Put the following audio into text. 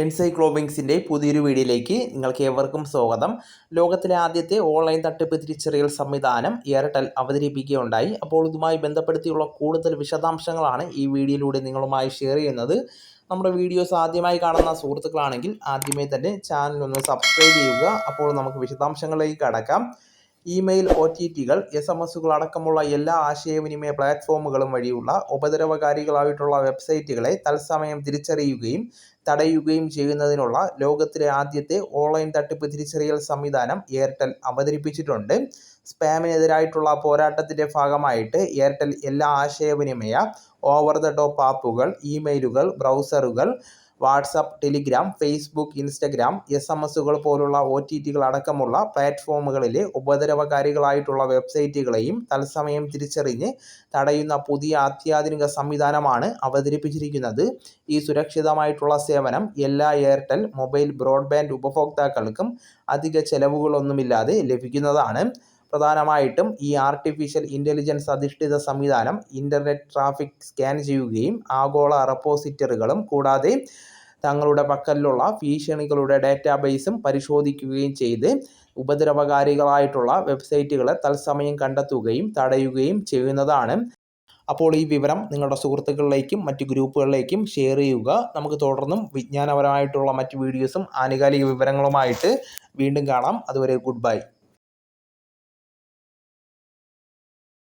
എൻസൈക്ലോബിങ്സിൻ്റെ പുതിയൊരു വീഡിയോയിലേക്ക് നിങ്ങൾക്ക് ഏവർക്കും സ്വാഗതം. ലോകത്തിലെ ആദ്യത്തെ ഓൺലൈൻ തട്ടിപ്പ് തിരിച്ചറിയൽ സംവിധാനം എയർടെൽ അവതരിപ്പിക്കുകയുണ്ടായി. അപ്പോൾ ഇതുമായി ബന്ധപ്പെടുത്തിയുള്ള കൂടുതൽ വിശദാംശങ്ങളാണ് ഈ വീഡിയോയിലൂടെ നിങ്ങളുമായി ഷെയർ ചെയ്യുന്നത്. നമ്മുടെ വീഡിയോസ് ആദ്യമായി കാണുന്ന സുഹൃത്തുക്കളാണെങ്കിൽ ആദ്യമേ തന്നെ ചാനലൊന്ന് സബ്സ്ക്രൈബ് ചെയ്യുക. അപ്പോൾ നമുക്ക് വിശദാംശങ്ങളിലേക്ക് കടക്കാം. ഇമെയിൽ, OTTകൾ, SMS അടക്കമുള്ള എല്ലാ ആശയവിനിമയ പ്ലാറ്റ്ഫോമുകളും വഴിയുള്ള ഉപദ്രവകാരികളായിട്ടുള്ള വെബ്സൈറ്റുകളെ തത്സമയം തിരിച്ചറിയുകയും തടയുകയും ചെയ്യുന്നതിനുള്ള ലോകത്തിലെ ആദ്യത്തെ ഓൺലൈൻ തട്ടിപ്പ് തിരിച്ചറിയൽ സംവിധാനം എയർടെൽ അവതരിപ്പിച്ചിട്ടുണ്ട്. സ്പാമിനെതിരായിട്ടുള്ള പോരാട്ടത്തിൻ്റെ ഭാഗമായിട്ട് എയർടെൽ എല്ലാ ആശയവിനിമയ ഓവർ ദ ടോപ്പ് ആപ്പുകൾ, ഇമെയിലുകൾ, ബ്രൗസറുകൾ, WhatsApp, Telegram, Facebook, Instagram, SMS പോലുള്ള OTTകൾ അടക്കമുള്ള പ്ലാറ്റ്ഫോമുകളിലെ ഉപദ്രവകാരികളായിട്ടുള്ള വെബ്സൈറ്റുകളെയും തത്സമയം തിരിച്ചറിഞ്ഞ് തടയുന്ന പുതിയ അത്യാധുനിക സംവിധാനമാണ് അവതരിപ്പിച്ചിരിക്കുന്നത്. ഈ സുരക്ഷിതമായിട്ടുള്ള സേവനം എല്ലാ എയർടെൽ മൊബൈൽ ബ്രോഡ്ബാൻഡ് ഉപഭോക്താക്കൾക്കും അധിക ചെലവുകളൊന്നുമില്ലാതെ ലഭിക്കുന്നതാണ്. പ്രധാനമായിട്ടും ഈ ആർട്ടിഫിഷ്യൽ ഇൻ്റലിജൻസ് അധിഷ്ഠിത സംവിധാനം ഇൻ്റർനെറ്റ് ട്രാഫിക് സ്കാൻ ചെയ്യുകയും ആഗോള റെപ്പോസിറ്ററികളും കൂടാതെ തങ്ങളുടെ പക്കലുള്ള ഭീഷണികളുടെ ഡാറ്റാബേസും പരിശോധിക്കുകയും ചെയ്ത് ഉപദ്രവകാരികളായിട്ടുള്ള വെബ്സൈറ്റുകളെ തത്സമയം കണ്ടെത്തുകയും തടയുകയും ചെയ്യുന്നതാണ്. അപ്പോൾ ഈ വിവരം നിങ്ങളുടെ സുഹൃത്തുക്കളിലേക്കും മറ്റ് ഗ്രൂപ്പുകളിലേക്കും ഷെയർ ചെയ്യുക. നമുക്ക് തുടർന്നും വിജ്ഞാനപരമായിട്ടുള്ള മറ്റ് വീഡിയോസും ആനുകാലിക വിവരങ്ങളുമായിട്ട് വീണ്ടും കാണാം. അതുവരെ ഗുഡ് ബൈ.